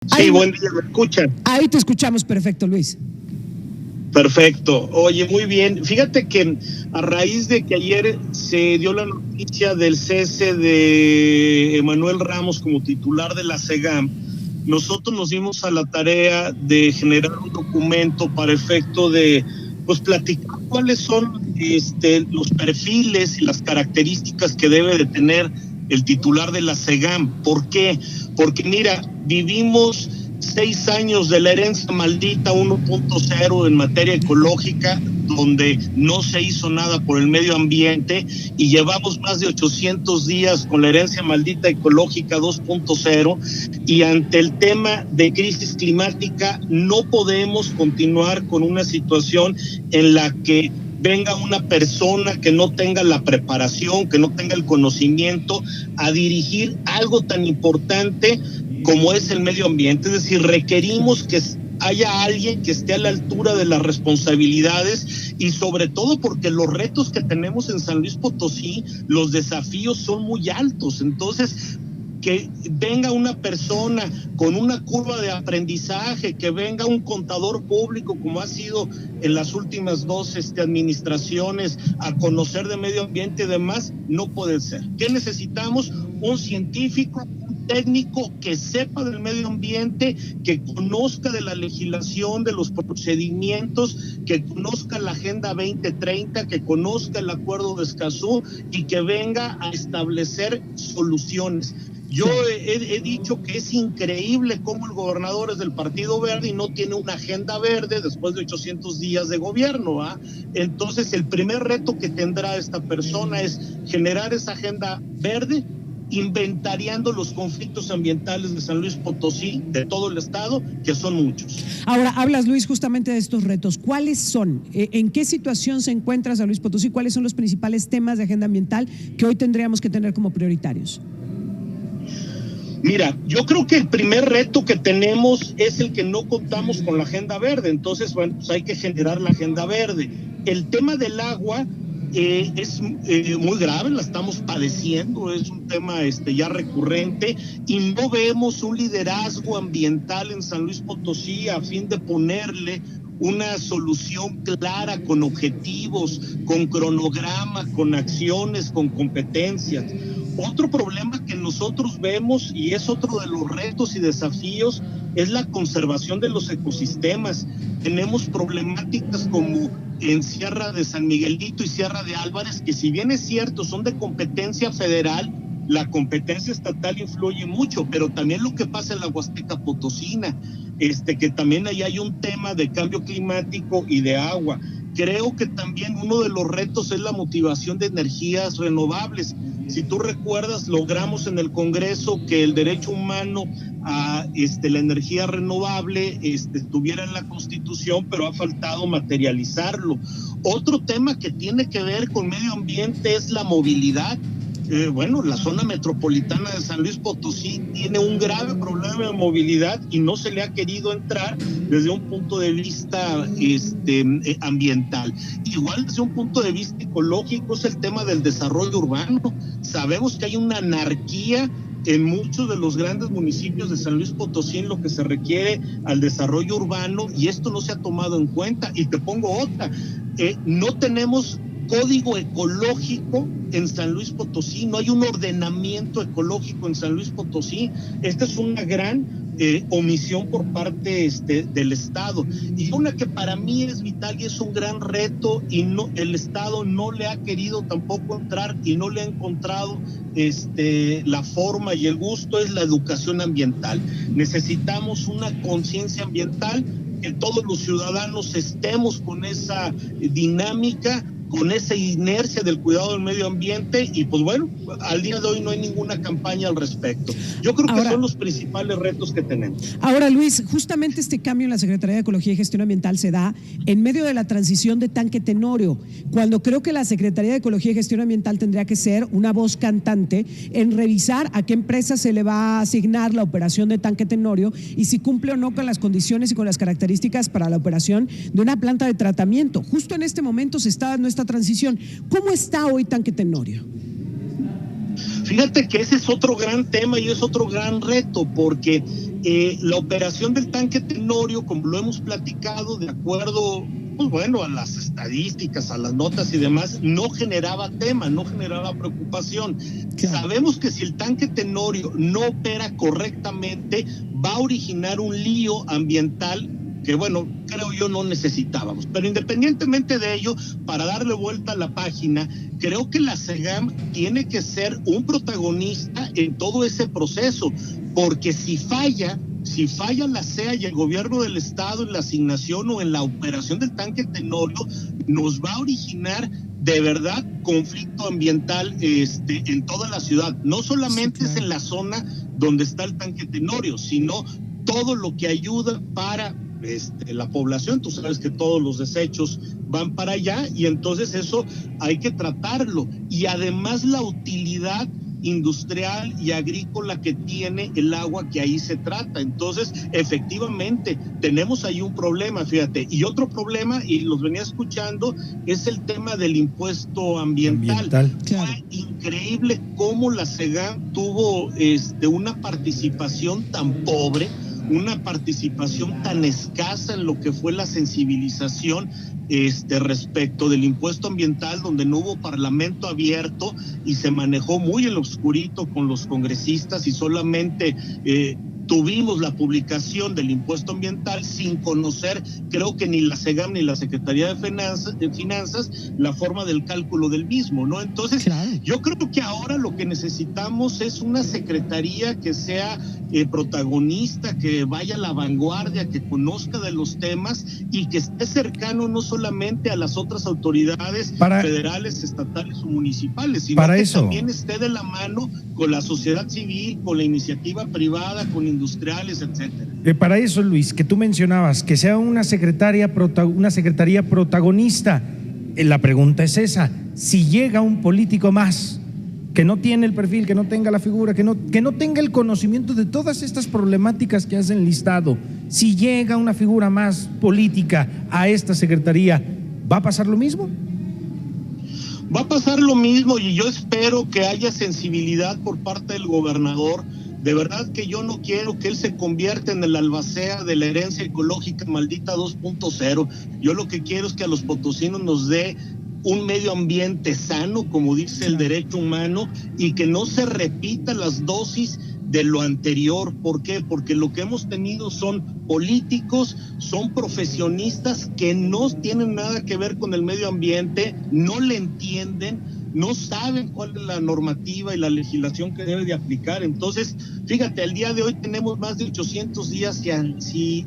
Sí, buen día, ¿me escuchan? Ahí te escuchamos perfecto, Luis. Perfecto. Oye, muy bien. Fíjate que a raíz de que ayer se dio la noticia del cese de Emanuel Ramos como titular de la CEGAM, nosotros nos dimos a la tarea de generar un documento para efecto de, pues, platicar cuáles son los perfiles y las características que debe de tener el titular de la CEGAM. ¿Por qué? Porque mira, vivimos 6 años de la herencia maldita 1.0 en materia ecológica, donde no se hizo nada por el medio ambiente, y llevamos más de 800 días con la herencia maldita ecológica 2.0, y ante el tema de crisis climática no podemos continuar con una situación en la que venga una persona que no tenga la preparación, que no tenga el conocimiento a dirigir algo tan importante como es el medio ambiente. Es decir, requerimos que haya alguien que esté a la altura de las responsabilidades, y sobre todo porque los retos que tenemos en San Luis Potosí, los desafíos son muy altos. Entonces, que venga una persona con una curva de aprendizaje, que venga un contador público como ha sido en las últimas dos administraciones a conocer de medio ambiente y demás, no puede ser. ¿Qué necesitamos? Un científico, un técnico que sepa del medio ambiente, que conozca de la legislación, de los procedimientos, que conozca la Agenda 2030, que conozca el Acuerdo de Escazú y que venga a establecer soluciones. Yo he dicho que es increíble cómo el gobernador es del Partido Verde y no tiene una agenda verde después de 800 días de gobierno, ¿ah? Entonces, el primer reto que tendrá esta persona es generar esa agenda verde, inventariando los conflictos ambientales de San Luis Potosí, de todo el estado, que son muchos. Ahora, hablas, Luis, justamente de estos retos. ¿Cuáles son? ¿En qué situación se encuentra San Luis Potosí? ¿Cuáles son los principales temas de agenda ambiental que hoy tendríamos que tener como prioritarios? Mira, yo creo que el primer reto que tenemos es el que no contamos con la agenda verde. Entonces, bueno, pues hay que generar la agenda verde. El tema del agua es muy grave, la estamos padeciendo, es un tema ya recurrente, y no vemos un liderazgo ambiental en San Luis Potosí a fin de ponerle una solución clara, con objetivos, con cronograma, con acciones, con competencias. Otro problema que nosotros vemos, y es otro de los retos y desafíos, es la conservación de los ecosistemas. Tenemos problemáticas como en Sierra de San Miguelito y Sierra de Álvarez, que si bien es cierto, son de competencia federal, la competencia estatal influye mucho, pero también lo que pasa en la Huasteca Potosina, que también ahí hay un tema de cambio climático y de agua. Creo que también uno de los retos es la motivación de energías renovables. Si tú recuerdas, logramos en el Congreso que el derecho humano a la energía renovable estuviera en la Constitución, pero ha faltado materializarlo. Otro tema que tiene que ver con medio ambiente es la movilidad. Bueno, la zona metropolitana de San Luis Potosí tiene un grave problema de movilidad y no se le ha querido entrar desde un punto de vista ambiental. Igual desde un punto de vista ecológico es el tema del desarrollo urbano. Sabemos que hay una anarquía en muchos de los grandes municipios de San Luis Potosí en lo que se requiere al desarrollo urbano, y esto no se ha tomado en cuenta. Y te pongo otra, no tenemos código ecológico en San Luis Potosí, no hay un ordenamiento ecológico en San Luis Potosí. Esta es una gran omisión por parte del Estado, y una que para mí es vital y es un gran reto, y no, el Estado no le ha querido tampoco entrar y no le ha encontrado la forma y el gusto, es la educación ambiental. Necesitamos una conciencia ambiental, que todos los ciudadanos estemos con esa dinámica, con esa inercia del cuidado del medio ambiente, y pues bueno, al día de hoy no hay ninguna campaña al respecto. Yo creo que son los principales retos que tenemos. Ahora, Luis, justamente este cambio en la Secretaría de Ecología y Gestión Ambiental se da en medio de la transición de Tanque Tenorio, cuando creo que la Secretaría de Ecología y Gestión Ambiental tendría que ser una voz cantante en revisar a qué empresa se le va a asignar la operación de Tanque Tenorio y si cumple o no con las condiciones y con las características para la operación de una planta de tratamiento. Justo en este momento se está dando esta transición. ¿Cómo está hoy Tanque Tenorio? Fíjate que ese es otro gran tema y es otro gran reto, porque La operación del tanque Tenorio, como lo hemos platicado, de acuerdo, pues bueno, a las estadísticas, a las notas y demás, no generaba tema, no generaba preocupación. Claro. Sabemos que si el tanque Tenorio no opera correctamente, va a originar un lío ambiental que, bueno, creo yo no necesitábamos. Pero independientemente de ello, para darle vuelta a la página, creo que la SEGAM tiene que ser un protagonista en todo ese proceso, porque si falla la CEA y el gobierno del estado en la asignación o en la operación del tanque Tenorio, nos va a originar de verdad conflicto ambiental en toda la ciudad. No solamente sí, claro, es en la zona donde está el tanque Tenorio, sino todo lo que ayuda para la población. Tú sabes que todos los desechos van para allá y entonces eso hay que tratarlo. Y además la utilidad industrial y agrícola que tiene el agua que ahí se trata. Entonces, efectivamente, tenemos ahí un problema, fíjate. Y otro problema, y los venía escuchando, es el tema del impuesto ambiental. Claro. Fue increíble cómo la SEGAM tuvo una participación tan pobre, una participación tan escasa en lo que fue la sensibilización respecto del impuesto ambiental, donde no hubo parlamento abierto y se manejó muy en lo oscurito con los congresistas y solamente tuvimos la publicación del impuesto ambiental sin conocer, creo que ni la SEGAM ni la Secretaría de Finanzas, la forma del cálculo del mismo, ¿no? Entonces, claro, yo creo que ahora lo que necesitamos es una secretaría que sea protagonista, que vaya a la vanguardia, que conozca de los temas y que esté cercano no solamente a las otras autoridades federales, estatales o municipales, sino que también esté de la mano con la sociedad civil, con la iniciativa privada, con industriales, etcétera. Para eso, Luis, que tú mencionabas, que sea una secretaría protagonista, la pregunta es esa: si llega un político más que no tiene el perfil, que no tenga la figura, que no tenga el conocimiento de todas estas problemáticas que has enlistado, si llega una figura más política a esta secretaría, ¿va a pasar lo mismo? Va a pasar lo mismo y yo espero que haya sensibilidad por parte del gobernador. De verdad que yo no quiero que él se convierta en el albacea de la herencia ecológica maldita 2.0. Yo lo que quiero es que a los potosinos nos dé un medio ambiente sano, como dice el derecho humano, y que no se repita las dosis de lo anterior. ¿Por qué? Porque lo que hemos tenido son políticos, son profesionistas que no tienen nada que ver con el medio ambiente, no le entienden, no saben cuál es la normativa y la legislación que debe de aplicar. Entonces, fíjate, al día de hoy tenemos más de 800 días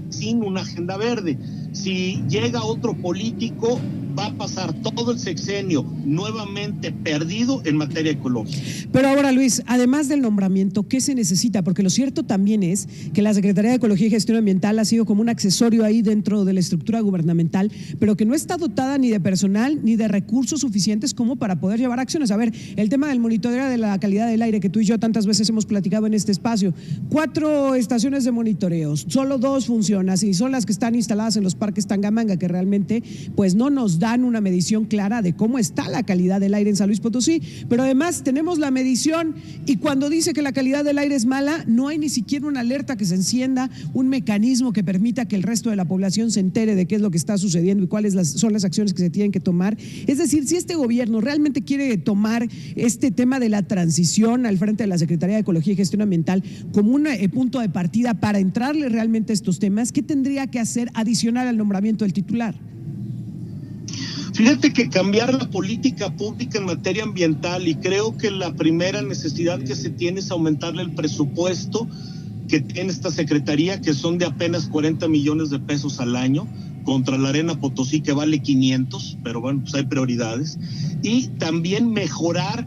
sin una agenda verde. Si llega otro político, va a pasar todo el sexenio nuevamente perdido en materia ecológica. Pero ahora, Luis, además del nombramiento, ¿qué se necesita? Porque lo cierto también es que la Secretaría de Ecología y Gestión Ambiental ha sido como un accesorio ahí dentro de la estructura gubernamental, pero que no está dotada ni de personal ni de recursos suficientes como para poder llevar acciones. A ver, el tema del monitoreo de la calidad del aire que tú y yo tantas veces hemos platicado en este espacio, 4 estaciones de monitoreos, solo 2 funcionan y son las que están instaladas en los parques Tangamanga, que realmente pues no nos dan una medición clara de cómo está la calidad del aire en San Luis Potosí, pero además tenemos la medición y cuando dice que la calidad del aire es mala, no hay ni siquiera una alerta que se encienda, un mecanismo que permita que el resto de la población se entere de qué es lo que está sucediendo y cuáles son las acciones que se tienen que tomar. Es decir, si este gobierno realmente quiere tomar este tema de la transición al frente de la Secretaría de Ecología y Gestión Ambiental como un punto de partida para entrarle realmente a estos temas, ¿qué tendría que hacer adicional al nombramiento del titular? Fíjate que cambiar la política pública en materia ambiental, y creo que la primera necesidad que se tiene es aumentarle el presupuesto que tiene esta secretaría, que son de apenas 40 millones de pesos al año, contra la Arena Potosí que vale 500, pero bueno, pues hay prioridades. Y también mejorar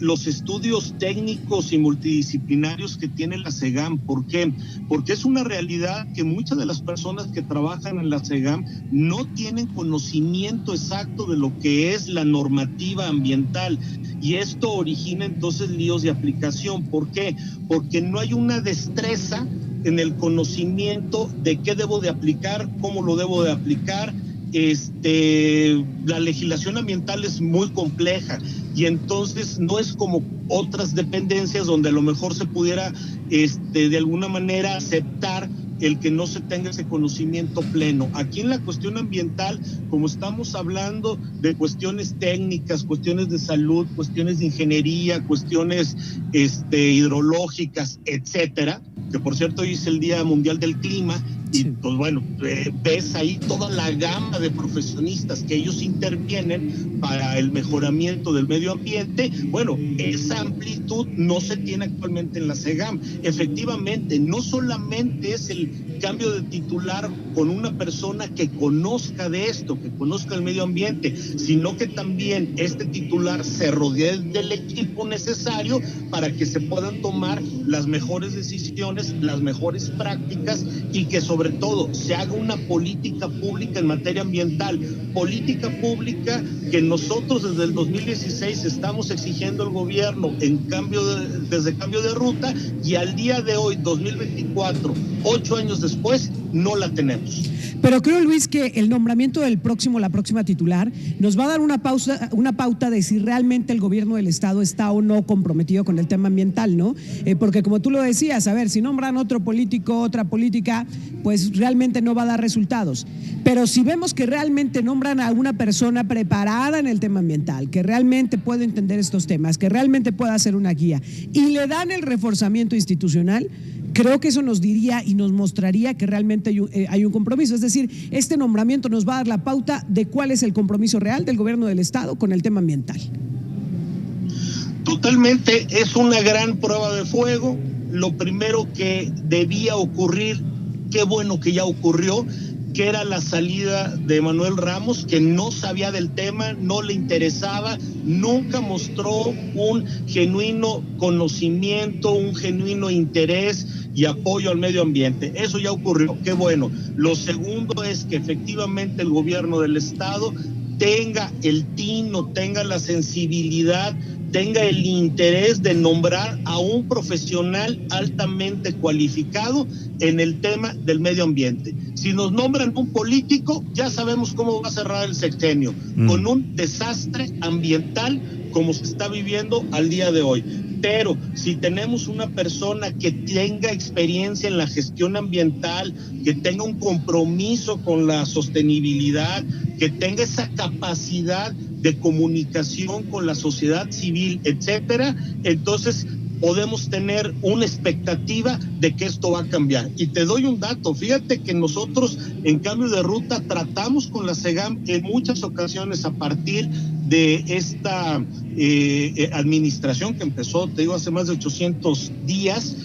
los estudios técnicos y multidisciplinarios que tiene la SEGAM. ¿Por qué? Porque es una realidad que muchas de las personas que trabajan en la SEGAM no tienen conocimiento exacto de lo que es la normativa ambiental. Y esto origina entonces líos de aplicación. ¿Por qué? Porque no hay una destreza en el conocimiento de qué debo de aplicar, cómo lo debo de aplicar. La legislación ambiental es muy compleja. y entonces no es como otras dependencias donde a lo mejor se pudiera de alguna manera aceptar el que no se tenga ese conocimiento pleno. Aquí en la cuestión ambiental, como estamos hablando de cuestiones técnicas, cuestiones de salud, cuestiones de ingeniería, cuestiones hidrológicas, etcétera, que por cierto hoy es el Día Mundial del Clima, y pues bueno, ves ahí toda la gama de profesionistas que ellos intervienen para el mejoramiento del medio ambiente. Bueno, esa amplitud no se tiene actualmente en la CEGAM. Efectivamente, no solamente es el cambio de titular con una persona que conozca de esto, que conozca el medio ambiente, sino que también este titular se rodee del equipo necesario para que se puedan tomar las mejores decisiones, las mejores prácticas, y que sobre todo se haga una política pública en materia ambiental, política pública que nosotros desde el 2016 estamos exigiendo al gobierno desde cambio de ruta, y al día de hoy, 2024, 8 años después, no la tenemos. Pero creo, Luis, que el nombramiento la próxima titular, nos va a dar una pauta de si realmente el gobierno del Estado está o no comprometido con el tema ambiental, ¿no? Porque como tú lo decías, a ver, si nombran otro político, otra política, pues realmente no va a dar resultados. Pero si vemos que realmente nombran a una persona preparada en el tema ambiental, que realmente puede entender estos temas, que realmente pueda hacer una guía, y le dan el reforzamiento institucional, creo que eso nos diría y nos mostraría que realmente hay un compromiso. Es decir, este nombramiento nos va a dar la pauta de cuál es el compromiso real del gobierno del Estado con el tema ambiental. Totalmente, es una gran prueba de fuego. Lo primero que debía ocurrir, qué bueno que ya ocurrió, que era la salida de Manuel Ramos, que no sabía del tema, no le interesaba, nunca mostró un genuino conocimiento, un genuino interés y apoyo al medio ambiente. Eso ya ocurrió, qué bueno. Lo segundo es que efectivamente el gobierno del Estado tenga el tino, tenga la sensibilidad, tenga el interés de nombrar a un profesional altamente cualificado en el tema del medio ambiente. Si nos nombran un político, ya sabemos cómo va a cerrar el sexenio, con un desastre ambiental como se está viviendo al día de hoy. Pero si tenemos una persona que tenga experiencia en la gestión ambiental, que tenga un compromiso con la sostenibilidad, que tenga esa capacidad de comunicación con la sociedad civil, etcétera, entonces podemos tener una expectativa de que esto va a cambiar. Y te doy un dato, fíjate que nosotros en Cambio de Ruta tratamos con la CEGAM en muchas ocasiones a partir de esta administración que empezó, te digo, hace más de 800 días,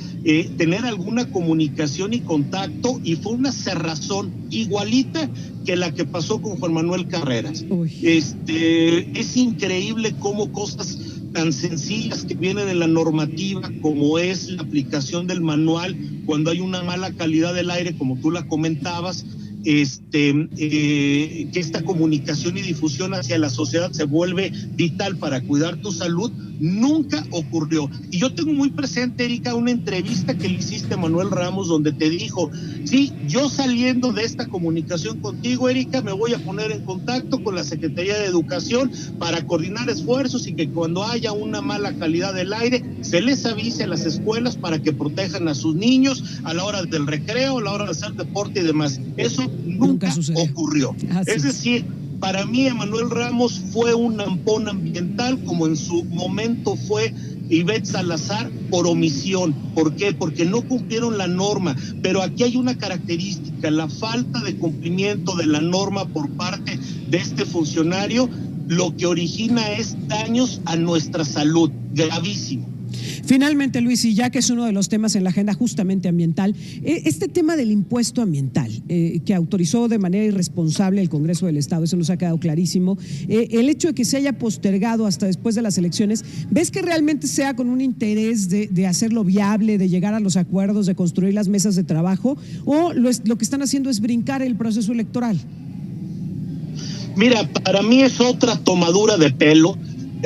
tener alguna comunicación y contacto, y fue una cerrazón igualita que la que pasó con Juan Manuel Carreras. Es increíble cómo cosas tan sencillas que vienen de la normativa, como es la aplicación del manual, cuando hay una mala calidad del aire, como tú la comentabas, que esta comunicación y difusión hacia la sociedad se vuelve vital para cuidar tu salud, nunca ocurrió. Y yo tengo muy presente, Erika, una entrevista que le hiciste a Manuel Ramos, donde te dijo: sí, yo saliendo de esta comunicación contigo, Erika, me voy a poner en contacto con la Secretaría de Educación para coordinar esfuerzos, y que cuando haya una mala calidad del aire se les avise a las escuelas para que protejan a sus niños a la hora del recreo, a la hora de hacer deporte y demás. Eso nunca ocurrió. Es decir, para mí Manuel Ramos fue un ampón ambiental, como en su momento fue Ivette Salazar, por omisión. ¿Por qué? Porque no cumplieron la norma. Pero aquí hay una característica: la falta de cumplimiento de la norma por parte de este funcionario, lo que origina es daños a nuestra salud, gravísimo. Finalmente, Luis, y ya que es uno de los temas en la agenda justamente ambiental, este tema del impuesto ambiental que autorizó de manera irresponsable el Congreso del Estado, eso nos ha quedado clarísimo, el hecho de que se haya postergado hasta después de las elecciones, ¿ves que realmente sea con un interés de hacerlo viable, de llegar a los acuerdos, de construir las mesas de trabajo, o lo que están haciendo es brincar el proceso electoral? Mira, para mí es otra tomadura de pelo.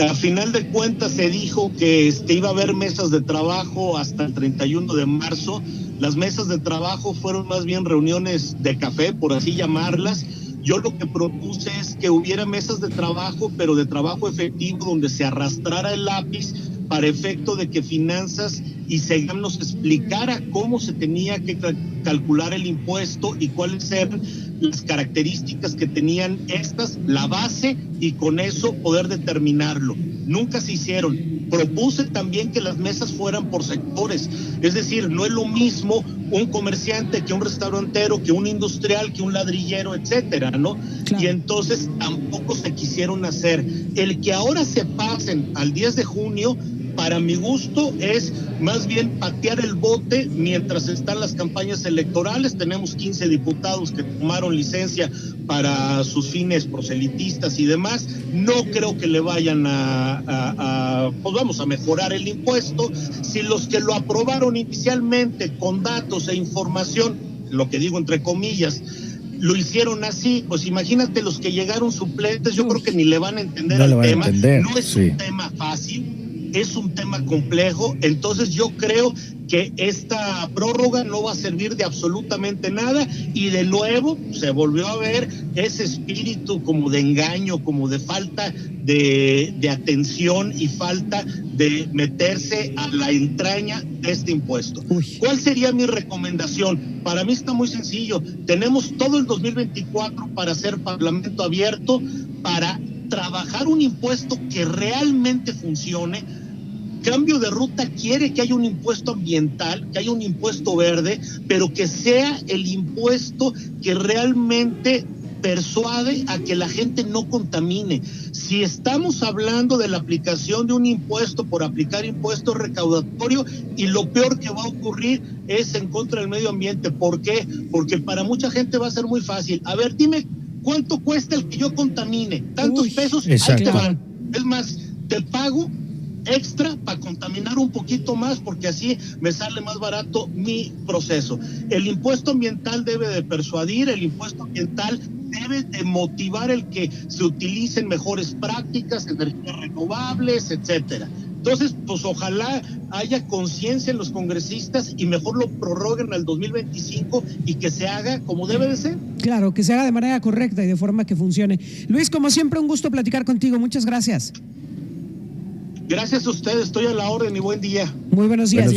A final de cuentas se dijo que iba a haber mesas de trabajo hasta el 31 de marzo. Las mesas de trabajo fueron más bien reuniones de café, por así llamarlas, Yo lo que propuse es que hubiera mesas de trabajo, pero de trabajo efectivo, donde se arrastrara el lápiz para efecto de que Finanzas y SEGAM nos explicara cómo se tenía que calcular el impuesto y cuáles eran las características que tenían estas, la base, y con eso poder determinarlo. Nunca se hicieron. Propuse también que las mesas fueran por sectores, es decir, no es lo mismo un comerciante que un restaurantero, que un industrial, que un ladrillero, etcétera, ¿no? Claro. Y entonces tampoco se quisieron hacer. El que ahora se pasen al 10 de junio, para mi gusto, es más bien patear el bote mientras están las campañas electorales. Tenemos 15 diputados que tomaron licencia para sus fines proselitistas y demás. No creo que le vayan pues vamos a mejorar el impuesto. Si los que lo aprobaron inicialmente con datos e información, lo que digo entre comillas, lo hicieron así, pues imagínate los que llegaron suplentes, yo creo que ni le van a entender al tema. No es un tema fácil. Es un tema complejo, entonces yo creo que esta prórroga no va a servir de absolutamente nada, y de nuevo se volvió a ver ese espíritu como de engaño, como de falta de atención y falta de meterse a la entraña de este impuesto. ¿Cuál sería mi recomendación? Para mí está muy sencillo. Tenemos todo el 2024 para hacer parlamento abierto, para trabajar un impuesto que realmente funcione. Cambio de Ruta quiere que haya un impuesto ambiental, que haya un impuesto verde, pero que sea el impuesto que realmente persuade a que la gente no contamine. Si estamos hablando de la aplicación de un impuesto por aplicar impuesto recaudatorio, y lo peor que va a ocurrir es en contra del medio ambiente. ¿Por qué? Porque para mucha gente va a ser muy fácil. A ver, dime, ¿cuánto cuesta el que yo contamine? Tantos pesos, ahí te van. Es más, te pago extra para contaminar un poquito más, porque así me sale más barato mi proceso. El impuesto ambiental debe de persuadir, el impuesto ambiental debe de motivar el que se utilicen mejores prácticas, energías renovables, etcétera. Entonces, pues ojalá haya conciencia en los congresistas y mejor lo prorroguen al 2025 y que se haga como debe de ser. Claro, que se haga de manera correcta y de forma que funcione. Luis, como siempre, un gusto platicar contigo. Muchas gracias. Gracias a ustedes, estoy a la orden y buen día. Muy buenos días.